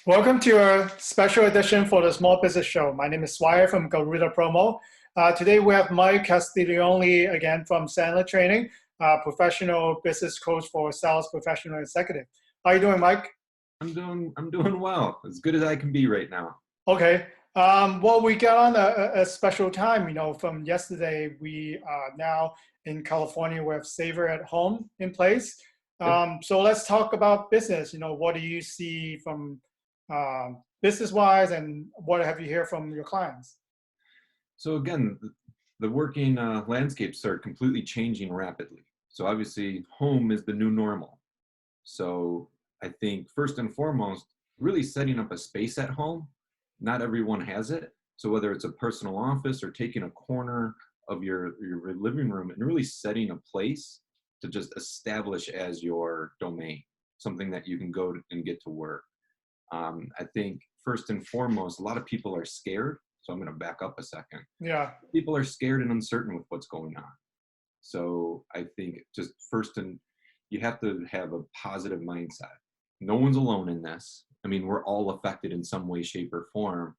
Welcome to a special edition for the Small Business Show. My name is Swire from Garuda Promo. Today we have Mike Castiglione again from Sandler Training, professional business coach for sales professional executive. How are you doing, Mike? I'm doing well, as good as I can be right now. Okay. Well, we got on a special time. From yesterday, we are now in California. We have Savor at Home in place. Yep. So let's talk about business. What do you see from business-wise, and what have you heard from your clients? So again, the working landscapes are completely changing rapidly. So obviously, home is the new normal. So I think first and foremost, really setting up a space at home. Not everyone has it. So whether it's a personal office or taking a corner of your living room and really setting a place to just establish as your domain, something that you can go and get to work. I think first and foremost, a lot of people are scared. So I'm going to back up a second. Yeah. People are scared and uncertain with what's going on. So I think just you have to have a positive mindset. No one's alone in this. I mean, we're all affected in some way, shape, or form.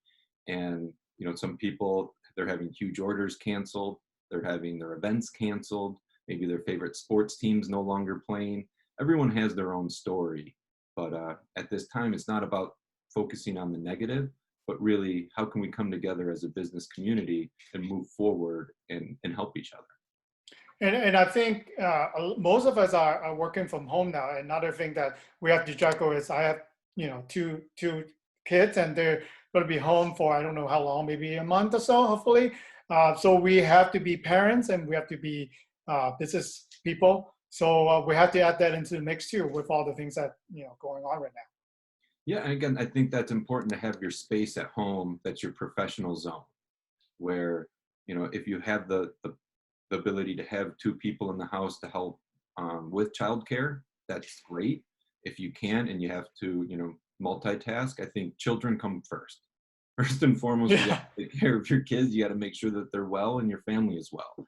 And, some people, they're having huge orders canceled. They're having their events canceled. Maybe their favorite sports team's no longer playing. Everyone has their own story. But at this time, it's not about focusing on the negative, but really how can we come together as a business community and move forward and help each other. And I think most of us are working from home now. Another thing that we have to juggle is I have, two kids, and they're going to be home for I don't know how long, maybe a month or so, hopefully. So we have to be parents and we have to be business people. So we have to add that into the mix too, with all the things that going on right now. Yeah, and again, I think that's important to have your space at home that's your professional zone, where if you have the ability to have two people in the house to help with childcare, that's great. If you can and you have to, multitask, I think children come first. First and foremost, you got to take care of your kids. You got to make sure that they're well and your family as well.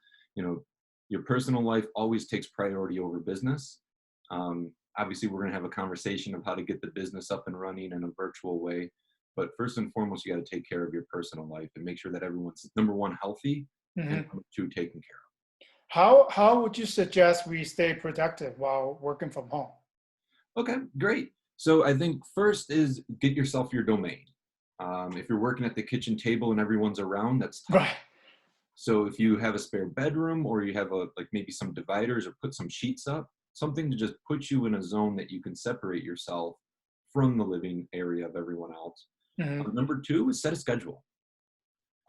Your personal life always takes priority over business. Obviously, we're going to have a conversation of how to get the business up and running in a virtual way. But first and foremost, you got to take care of your personal life and make sure that everyone's, number one, healthy, and number two, taken care of. How would you suggest we stay productive while working from home? Okay, great. So I think first is get yourself your domain. If you're working at the kitchen table and everyone's around, that's tough. Right. So if you have a spare bedroom or you have maybe some dividers or put some sheets up, something to just put you in a zone that you can separate yourself from the living area of everyone else. Number two is set a schedule.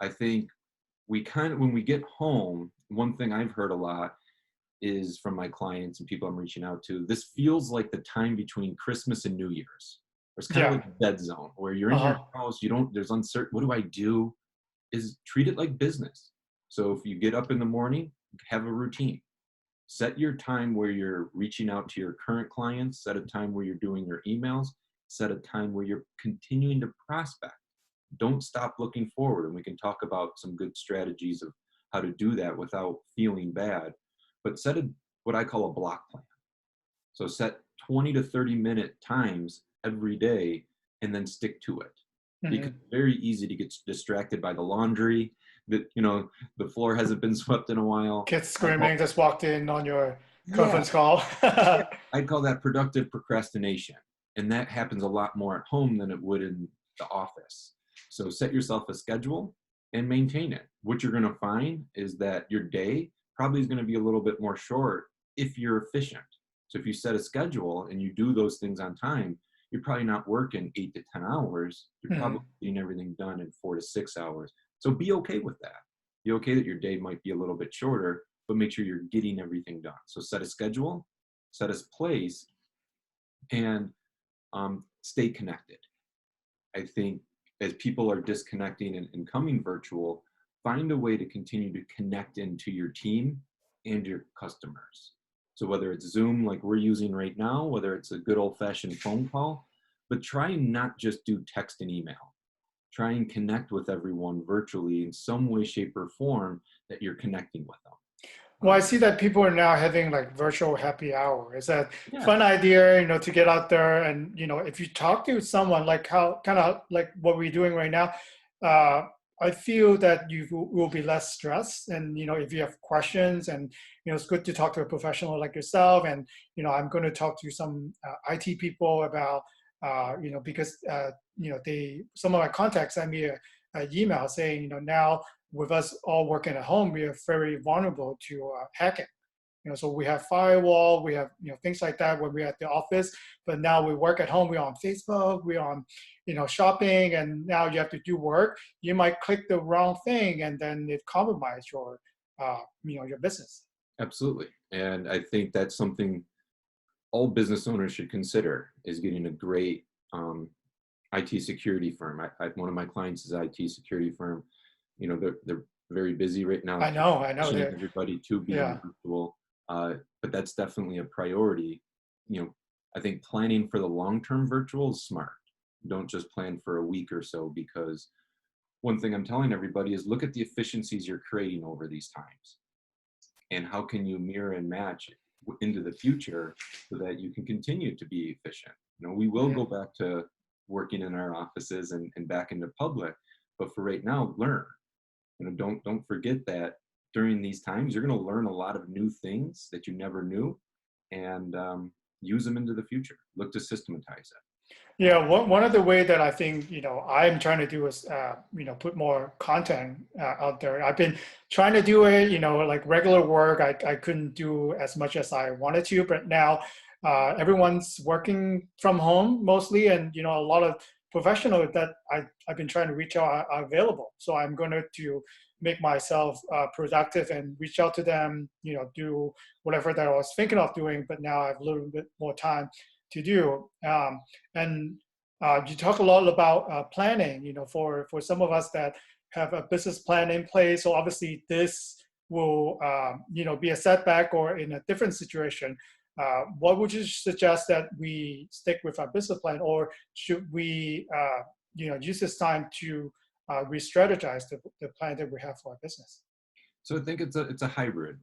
I think when we get home, one thing I've heard a lot is from my clients and people I'm reaching out to, this feels like the time between Christmas and New Year's. It's kind of like a dead zone where you're in your house, there's uncertain, what do I do? Is treat it like business. So if you get up in the morning, have a routine. Set your time where you're reaching out to your current clients, set a time where you're doing your emails, set a time where you're continuing to prospect. Don't stop looking forward. And we can talk about some good strategies of how to do that without feeling bad. But set what I call a block plan. So set 20 to 30-minute times every day and then stick to it. Because it's very easy to get distracted by the laundry, that the floor hasn't been swept in a while. Kids screaming just walked in on your conference call. I'd call that productive procrastination. And that happens a lot more at home than it would in the office. So set yourself a schedule and maintain it. What you're going to find is that your day probably is going to be a little bit more short if you're efficient. So if you set a schedule and you do those things on time, you're probably not working 8 to 10 hours. You're probably getting everything done in 4 to 6 hours. So be okay with that. Be okay that your day might be a little bit shorter, but make sure you're getting everything done. So set a schedule, set a place, and stay connected. I think as people are disconnecting and coming virtual, find a way to continue to connect into your team and your customers. So whether it's Zoom like we're using right now, whether it's a good old-fashioned phone call, but try and not just do text and email. Try and connect with everyone virtually in some way, shape, or form that you're connecting with them. Well, I see that people are now having like virtual happy hour. It's a Yeah, fun idea, to get out there and, if you talk to someone like how kind of like what we're doing right now, uh, I feel that you will be less stressed. And, if you have questions and, it's good to talk to a professional like yourself. And, I'm going to talk to some IT people about, because, some of my contacts send me a email saying, now with us all working at home, we are very vulnerable to hacking. So we have firewall, we have things like that when we're at the office. But now we work at home. We're on Facebook, we're on shopping, and now you have to do work. You might click the wrong thing, and then it compromises your business. absolutely. And I think that's something all business owners should consider is getting a great IT security firm. One of my clients is an IT security firm. They're very busy right now, I know pushing that. everybody to being Yeah. virtual. But that's definitely a priority. I think planning for the long-term virtual is smart. Don't just plan for a week or so, because one thing I'm telling everybody is look at the efficiencies you're creating over these times and how can you mirror and match into the future so that you can continue to be efficient. We will Mhm. go back to working in our offices and back into public, but for right now, learn. Don't forget that during these times, you're going to learn a lot of new things that you never knew, and use them into the future. Look to systematize it. Yeah, one of the way that I think I'm trying to do is put more content out there. I've been trying to do it, like regular work. I couldn't do as much as I wanted to, but now everyone's working from home mostly, and a lot of professionals that I've been trying to reach out are available. So I'm going to make myself productive and reach out to them. Do whatever that I was thinking of doing, but now I have a little bit more time to do. And you talk a lot about planning, for some of us that have a business plan in place. So obviously this will, be a setback or in a different situation. What would you suggest that we stick with our business plan, or should we, use this time to re-strategize the plan that we have for our business? So I think it's a hybrid,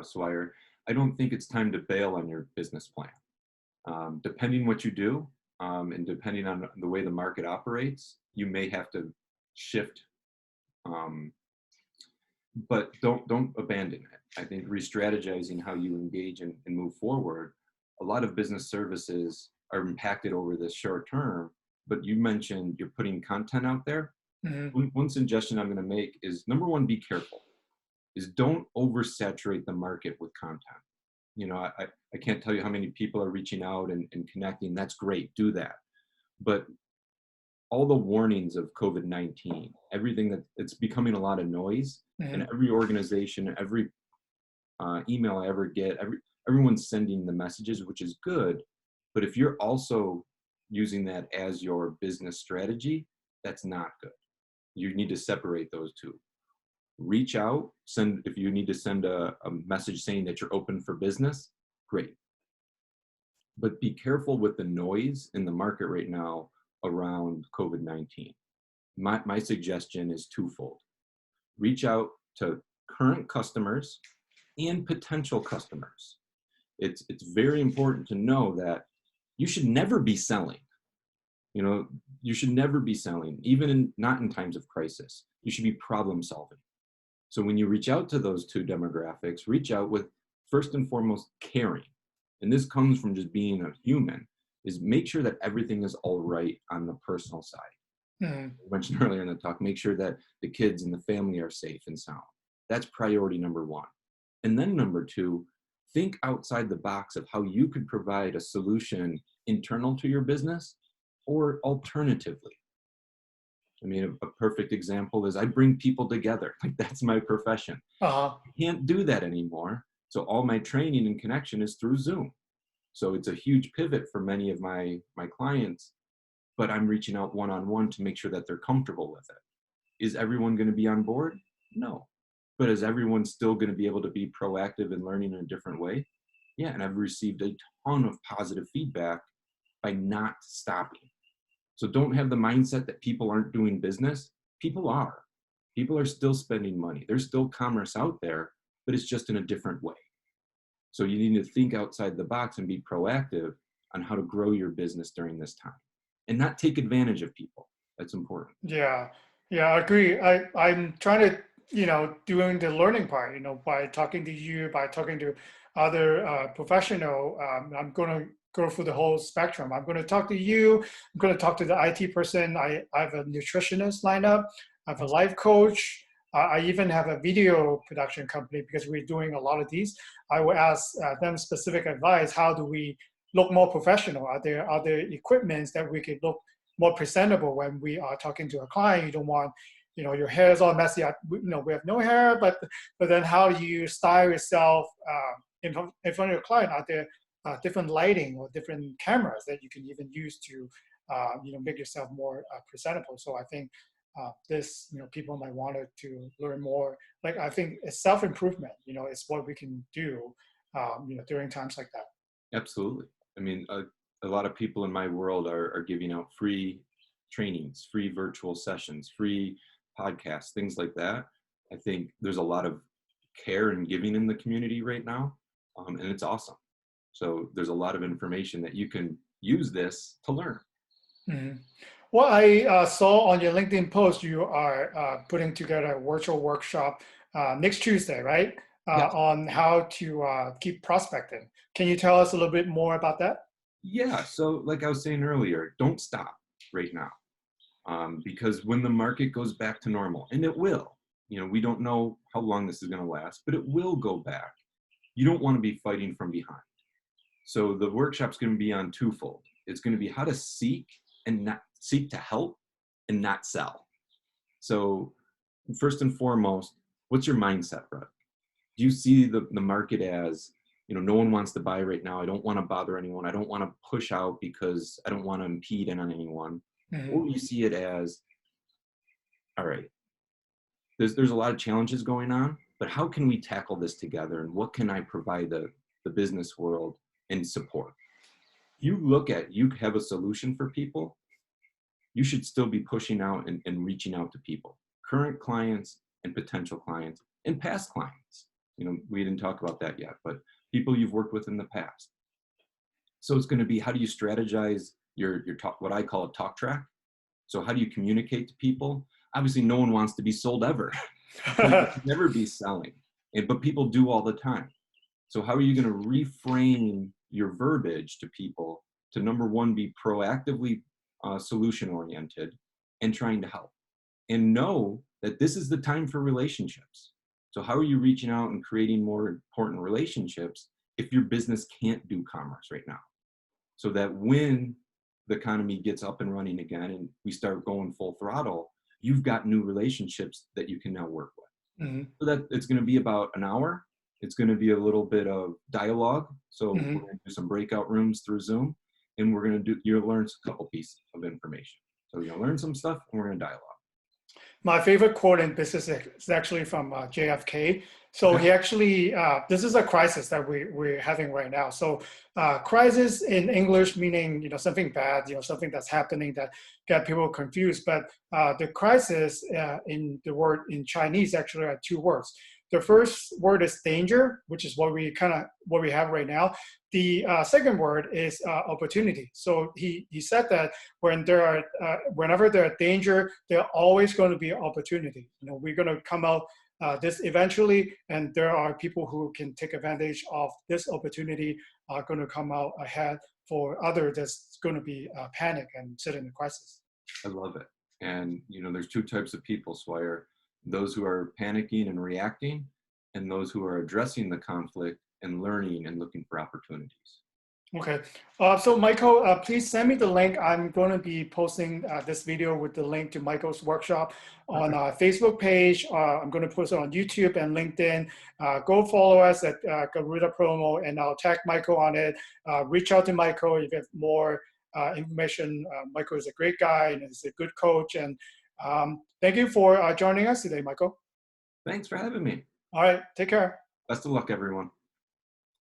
Swire. I don't think it's time to bail on your business plan. Depending what you do, and depending on the way the market operates, you may have to shift, um, but don't abandon it. I think re-strategizing how you engage and move forward. A lot of business services are impacted over this short term, but you mentioned you're putting content out there. Hmm. One suggestion I'm going to make is, number one, be careful. Is don't oversaturate the market with content. I can't tell you how many people are reaching out and connecting. That's great. Do that. But all the warnings of COVID-19, everything that it's becoming a lot of noise, and Hmm. every organization, every email I ever get, everyone's sending the messages, which is good. But if you're also using that as your business strategy, that's not good. You need to separate those two. Reach out, if you need to send a message saying that you're open for business, great. But be careful with the noise in the market right now around COVID-19. My suggestion is twofold. Reach out to current customers and potential customers. It's very important to know that you should never be selling. You should never be selling, even not in times of crisis. You should be problem solving. So when you reach out to those two demographics, reach out with, first and foremost, caring. And this comes from just being a human, is make sure that everything is all right on the personal side. Hmm. I mentioned earlier in the talk, make sure that the kids and the family are safe and sound. That's priority number one. And then number two, think outside the box of how you could provide a solution internal to your business, or alternatively. I mean, a perfect example is I bring people together. Like, that's my profession. Uh-huh. I can't do that anymore. So all my training and connection is through Zoom. So it's a huge pivot for many of my clients, but I'm reaching out one-on-one to make sure that they're comfortable with it. Is everyone going to be on board? No. But is everyone still going to be able to be proactive and learning in a different way? Yeah, and I've received a ton of positive feedback by not stopping. So don't have the mindset that people aren't doing business. People are. People are still spending money. There's still commerce out there. but it's just in a different way. So you need to think outside the box and be proactive on how to grow your business during this time and not take advantage of people. That's important. Yeah, yeah, I agree. I'm trying to, doing the learning part, by talking to you, by talking to other professional. I'm going to go through the whole spectrum. I'm going to talk to you. I'm going to talk to the IT person. I have a nutritionist lineup. I have a life coach. I even have a video production company because we're doing a lot of these. I will ask them specific advice. How do we look more professional? Are there other equipments that we could look more presentable when we are talking to a client? You don't want, your hair is all messy. We have no hair, but then how you style yourself in front of your client? Are there different lighting or different cameras that you can even use to, make yourself more presentable? So I think this, people might want to learn more. Like, I think it's self-improvement, it's what we can do, during times like that. Absolutely. I mean, a lot of people in my world are giving out free trainings, free virtual sessions, free podcasts, things like that. I think there's a lot of care and giving in the community right now, and it's awesome. So there's a lot of information that you can use this to learn. Mhm. Well, I saw on your LinkedIn post you are putting together a virtual workshop next Tuesday, right? Yes. On how to keep prospecting. Can you tell us a little bit more about that? Yeah. So like I was saying earlier, don't stop right now, because when the market goes back to normal, and it will, we don't know how long this is going to last, but it will go back. You don't want to be fighting from behind. So the workshop's going to be on twofold. It's going to be how to seek and not seek to help and not sell. So first and foremost, what's your mindset, Brett? Do you see the market as, no one wants to buy right now. I don't want to bother anyone. I don't want to push out because I don't want to impede on anyone. Mhm. Or you see it as, all right, there's a lot of challenges going on, but how can we tackle this together? And what can I provide the business world in support? You have a solution for people, you should still be pushing out and reaching out to people, current clients and potential clients and past clients. We didn't talk about that yet, but people you've worked with in the past. So it's going to be, how do you strategize your talk, what I call a talk track? So how do you communicate to people? Obviously, no one wants to be sold ever. You should never be selling, but people do all the time. So how are you going to reframe your verbiage to people to, number one, be proactively solution oriented and trying to help, and know that this is the time for relationships? So how are you reaching out and creating more important relationships if your business can't do commerce right now? So that when the economy gets up and running again and we start going full throttle, you've got new relationships that you can now work with. Mhm. So that it's going to be about an hour. It's going to be a little bit of dialogue. So we're Mhm. going to do some breakout rooms through Zoom, and you'll learn a couple pieces of information. So you're going to learn some stuff, and we're going to dialogue. My favorite quote in business is actually from JFK. So Okay. he actually, this is a crisis that we're having right now. So crisis in English meaning, something bad, something that's happening that got people confused. But the crisis in the word in Chinese actually are two words. The first word is danger, which is what we have right now. The second word is opportunity. So he said that whenever there are danger, there are always going to be opportunity. We're going to come out this eventually, and there are people who can take advantage of this opportunity are going to come out ahead for others that's going to be panic and sit in a crisis. I love it. And there's two types of people, Swire: those who are panicking and reacting, and those who are addressing the conflict and learning and looking for opportunities. Okay. So Michael, please send me the link. I'm going to be posting this video with the link to Michael's workshop on our Facebook page. I'm going to post it on YouTube and LinkedIn. Go follow us at Garuda Promo, and I'll tag Michael on it. Reach out to Michael if you have more information. Michael is a great guy and is a good coach. And thank you for joining us today, Michael. Thanks for having me. All right. Take care. Best of luck, everyone.